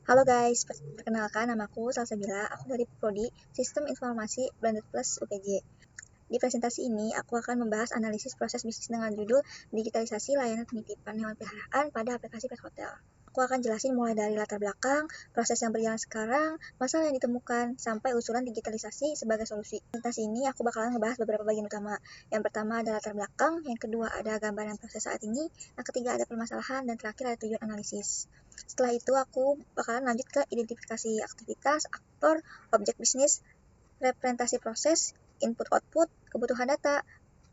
Halo guys, perkenalkan namaku Salsabila, aku dari Prodi Sistem Informasi Blended Plus UPJ. Di presentasi ini, aku akan membahas analisis proses bisnis dengan judul Digitalisasi Layanan Penitipan Hewan Peliharaan pada aplikasi Pet Hotel. Aku akan jelasin mulai dari latar belakang, proses yang berjalan sekarang, masalah yang ditemukan, sampai usulan digitalisasi sebagai solusi. Di presentasi ini, aku bakalan ngebahas beberapa bagian utama. Yang pertama ada latar belakang, yang kedua ada gambaran proses saat ini, yang ketiga ada permasalahan, dan terakhir ada tujuan analisis. Setelah itu, aku bakalan lanjut ke identifikasi aktivitas, aktor, objek bisnis, representasi proses, input-output, kebutuhan data,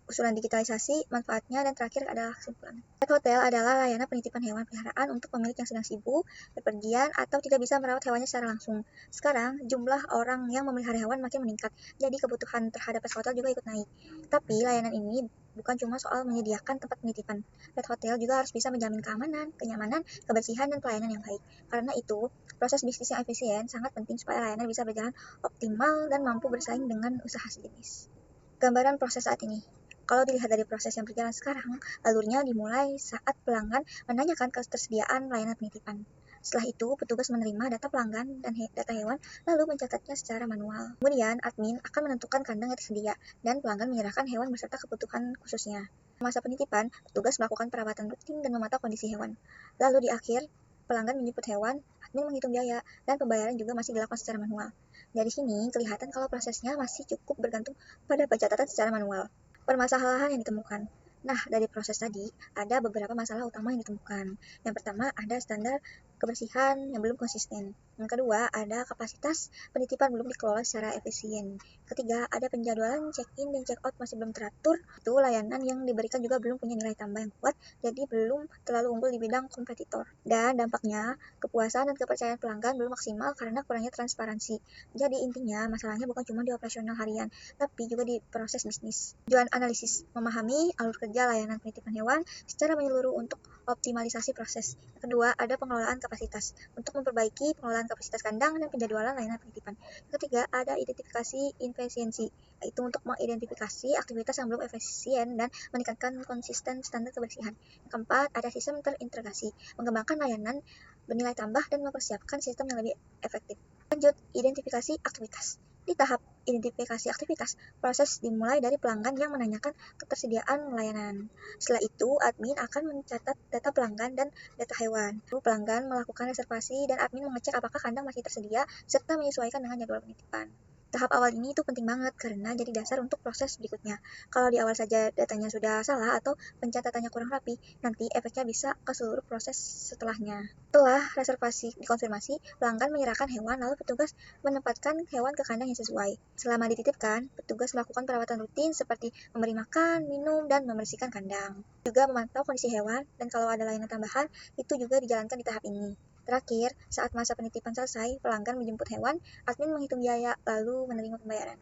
usulan digitalisasi, manfaatnya, dan terakhir adalah kesimpulan. Pet hotel adalah layanan penitipan hewan peliharaan untuk pemilik yang sedang sibuk, bepergian, atau tidak bisa merawat hewannya secara langsung. Sekarang, jumlah orang yang memelihara hewan makin meningkat, jadi kebutuhan terhadap pet hotel juga ikut naik. Tapi layanan ini bukan cuma soal menyediakan tempat penitipan. Pet hotel juga harus bisa menjamin keamanan, kenyamanan, kebersihan, dan pelayanan yang baik. Karena itu, proses bisnis yang efisien sangat penting supaya layanan bisa berjalan optimal dan mampu bersaing dengan usaha sejenis. Gambaran proses saat ini. Kalau dilihat dari proses yang berjalan sekarang, alurnya dimulai saat pelanggan menanyakan ketersediaan layanan penitipan. Setelah itu, petugas menerima data pelanggan dan data hewan, lalu mencatatnya secara manual. Kemudian, admin akan menentukan kandang yang tersedia, dan pelanggan menyerahkan hewan beserta kebutuhan khususnya. Masa penitipan, petugas melakukan perawatan rutin dan memantau kondisi hewan. Lalu di akhir, pelanggan menjemput hewan, admin menghitung biaya, dan pembayaran juga masih dilakukan secara manual. Dari sini, kelihatan kalau prosesnya masih cukup bergantung pada pencatatan secara manual. Permasalahan yang ditemukan. Nah, dari proses tadi, ada beberapa masalah utama yang ditemukan. Yang pertama, ada standar kebersihan yang belum konsisten. Yang kedua, ada kapasitas penitipan belum dikelola secara efisien. Ketiga, ada penjadwalan check-in dan check-out masih belum teratur. Itu layanan yang diberikan juga belum punya nilai tambah yang kuat, jadi belum terlalu unggul di bidang kompetitor. Dan dampaknya, kepuasan dan kepercayaan pelanggan belum maksimal karena kurangnya transparansi. Jadi intinya, masalahnya bukan cuma di operasional harian, tapi juga di proses bisnis. Tujuan analisis, memahami alur kerja layanan penitipan hewan secara menyeluruh untuk optimalisasi proses. Yang kedua, ada pengelolaan kapasitas, untuk memperbaiki pengelolaan kapasitas kandang dan penjadwalan layanan penitipan. Yang ketiga, ada identifikasi efisiensi, yaitu untuk mengidentifikasi aktivitas yang belum efisien dan meningkatkan konsisten standar kebersihan. Yang keempat, ada sistem terintegrasi, mengembangkan layanan bernilai tambah dan mempersiapkan sistem yang lebih efektif. Lanjut, identifikasi aktivitas. Di tahap identifikasi aktivitas, proses dimulai dari pelanggan yang menanyakan ketersediaan layanan. Setelah itu, admin akan mencatat data pelanggan dan data hewan. Lalu pelanggan melakukan reservasi dan admin mengecek apakah kandang masih tersedia serta menyesuaikan dengan jadwal penitipan. Tahap awal ini itu penting banget karena jadi dasar untuk proses berikutnya. Kalau di awal saja datanya sudah salah atau pencatatannya kurang rapi, nanti efeknya bisa ke seluruh proses setelahnya. Setelah reservasi dikonfirmasi, pelanggan menyerahkan hewan lalu petugas menempatkan hewan ke kandang yang sesuai. Selama dititipkan, petugas melakukan perawatan rutin seperti memberi makan, minum, dan membersihkan kandang. Juga memantau kondisi hewan, dan kalau ada layanan tambahan, itu juga dijalankan di tahap ini. Terakhir, saat masa penitipan selesai, pelanggan menjemput hewan, admin menghitung biaya, lalu menerima pembayaran.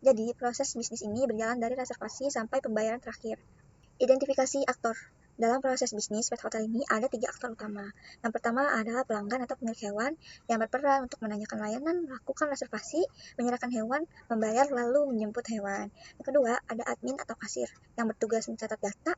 Jadi, proses bisnis ini berjalan dari reservasi sampai pembayaran terakhir. Identifikasi aktor. Dalam proses bisnis pet hotel ini ada 3 aktor utama. Yang pertama adalah pelanggan atau pemilik hewan yang berperan untuk menanyakan layanan, melakukan reservasi, menyerahkan hewan, membayar, lalu menjemput hewan. Yang kedua, ada admin atau kasir yang bertugas mencatat data,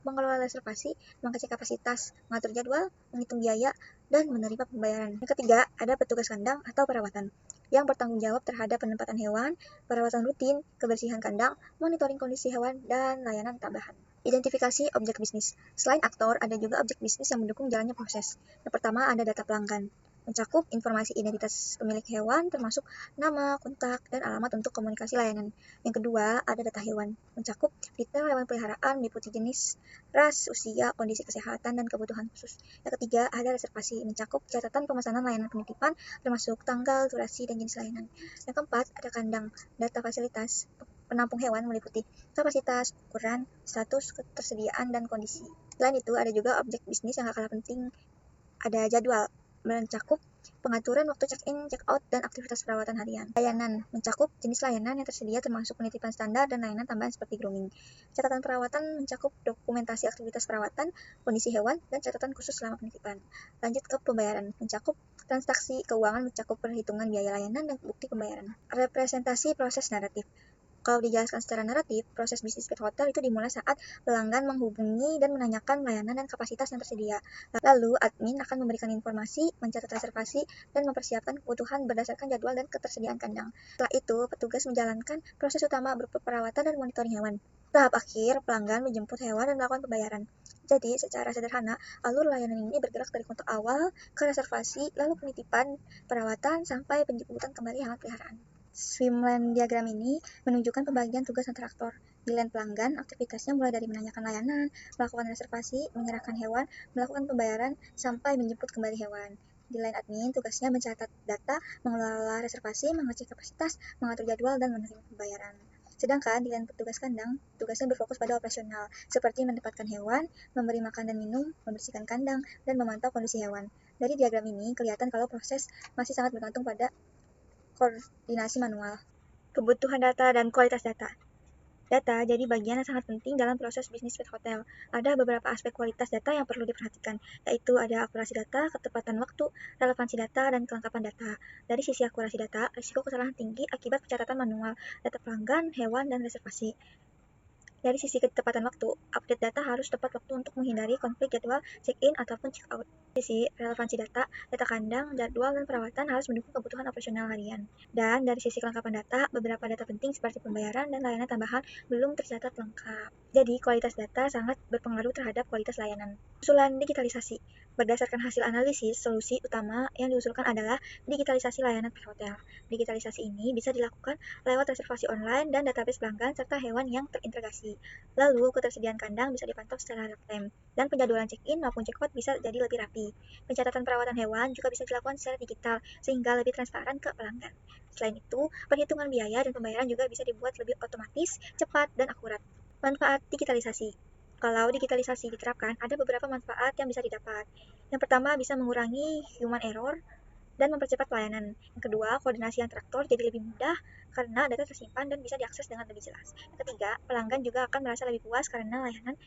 mengelola reservasi, mengecek kapasitas, mengatur jadwal, menghitung biaya, dan menerima pembayaran. Yang ketiga, ada petugas kandang atau perawatan yang bertanggung jawab terhadap penempatan hewan, perawatan rutin, kebersihan kandang, monitoring kondisi hewan, dan layanan tambahan. Identifikasi objek bisnis. Selain aktor, ada juga objek bisnis yang mendukung jalannya proses. Yang pertama ada data pelanggan, mencakup informasi identitas pemilik hewan termasuk nama, kontak, dan alamat untuk komunikasi layanan. Yang kedua ada data hewan, mencakup detail hewan peliharaan meliputi jenis, ras, usia, kondisi kesehatan, dan kebutuhan khusus. Yang ketiga ada reservasi, mencakup catatan pemesanan layanan penitipan termasuk tanggal, durasi, dan jenis layanan. Yang keempat ada kandang, data fasilitas penampung hewan meliputi kapasitas, ukuran, status, ketersediaan, dan kondisi. Selain itu, ada juga objek bisnis yang gak kalah penting, ada jadwal, mencakup pengaturan waktu check-in, check-out, dan aktivitas perawatan harian. Layanan, mencakup jenis layanan yang tersedia termasuk penitipan standar dan layanan tambahan seperti grooming. Catatan perawatan mencakup dokumentasi aktivitas perawatan, kondisi hewan, dan catatan khusus selama penitipan. Lanjut ke pembayaran, mencakup transaksi keuangan, mencakup perhitungan biaya layanan dan bukti pembayaran. Representasi proses naratif. Kalau dijelaskan secara naratif, proses bisnis pet hotel itu dimulai saat pelanggan menghubungi dan menanyakan layanan dan kapasitas yang tersedia. Lalu, admin akan memberikan informasi, mencatat reservasi, dan mempersiapkan kebutuhan berdasarkan jadwal dan ketersediaan kandang. Setelah itu, petugas menjalankan proses utama berupa perawatan dan monitoring hewan. Tahap akhir, pelanggan menjemput hewan dan melakukan pembayaran. Jadi, secara sederhana, alur layanan ini bergerak dari kontak awal ke reservasi, lalu penitipan, perawatan, sampai penjemputan kembali hewan peliharaan. Swimlane diagram ini menunjukkan pembagian tugas antar aktor. Di line pelanggan, aktivitasnya mulai dari menanyakan layanan, melakukan reservasi, menyerahkan hewan, melakukan pembayaran, sampai menjemput kembali hewan. Di line admin, tugasnya mencatat data, mengelola reservasi, mengecek kapasitas, mengatur jadwal, dan menerima pembayaran. Sedangkan di line petugas kandang, tugasnya berfokus pada operasional, seperti menempatkan hewan, memberi makan dan minum, membersihkan kandang, dan memantau kondisi hewan. Dari diagram ini, kelihatan kalau proses masih sangat bergantung pada koordinasi manual. Kebutuhan data dan kualitas data. Data jadi bagian yang sangat penting dalam proses bisnis pet hotel. Ada beberapa aspek kualitas data yang perlu diperhatikan, yaitu ada akurasi data, ketepatan waktu, relevansi data, dan kelengkapan data. Dari sisi akurasi data, risiko kesalahan tinggi akibat pencatatan manual, data pelanggan, hewan, dan reservasi. Dari sisi ketepatan waktu, update data harus tepat waktu untuk menghindari konflik jadwal check-in ataupun check-out. Sisi relevansi data, data kandang, jadwal, dan perawatan harus mendukung kebutuhan operasional harian. Dan dari sisi kelengkapan data, beberapa data penting seperti pembayaran dan layanan tambahan belum tercatat lengkap. Jadi, kualitas data sangat berpengaruh terhadap kualitas layanan. Usulan digitalisasi. Berdasarkan hasil analisis, solusi utama yang diusulkan adalah digitalisasi layanan pet hotel. Digitalisasi ini bisa dilakukan lewat reservasi online dan database pelanggan serta hewan yang terintegrasi. Lalu, ketersediaan kandang bisa dipantau secara real-time, dan penjadwalan check-in maupun check-out bisa jadi lebih rapi. Pencatatan perawatan hewan juga bisa dilakukan secara digital, sehingga lebih transparan ke pelanggan. Selain itu, perhitungan biaya dan pembayaran juga bisa dibuat lebih otomatis, cepat, dan akurat. Manfaat digitalisasi. Kalau digitalisasi diterapkan, ada beberapa manfaat yang bisa didapat. Yang pertama, bisa mengurangi human error dan mempercepat pelayanan. Yang kedua, koordinasi antar aktor jadi lebih mudah karena data tersimpan dan bisa diakses dengan lebih jelas. Yang ketiga, pelanggan juga akan merasa lebih puas karena layanan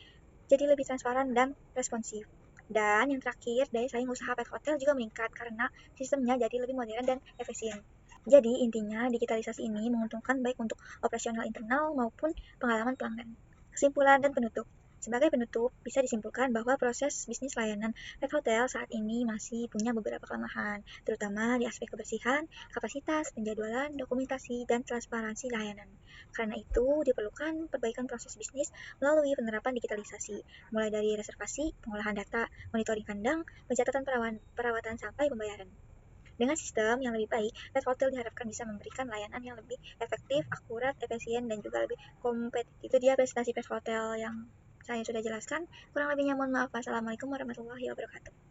jadi lebih transparan dan responsif. Dan yang terakhir, daya saing usaha pet hotel juga meningkat karena sistemnya jadi lebih modern dan efisien. Jadi intinya digitalisasi ini menguntungkan baik untuk operasional internal maupun pengalaman pelanggan. Kesimpulan dan penutup. Sebagai penutup, bisa disimpulkan bahwa proses bisnis layanan pet hotel saat ini masih punya beberapa kelemahan, terutama di aspek kebersihan, kapasitas, penjadwalan, dokumentasi, dan transparansi layanan. Karena itu, diperlukan perbaikan proses bisnis melalui penerapan digitalisasi, mulai dari reservasi, pengolahan data, monitoring kandang, pencatatan perawatan sampai pembayaran. Dengan sistem yang lebih baik, pet hotel diharapkan bisa memberikan layanan yang lebih efektif, akurat, efisien, dan juga lebih kompetitif. Itu dia presentasi pet hotel yang saya sudah jelaskan. Kurang lebihnya mohon maaf. Wassalamualaikum warahmatullahi wabarakatuh.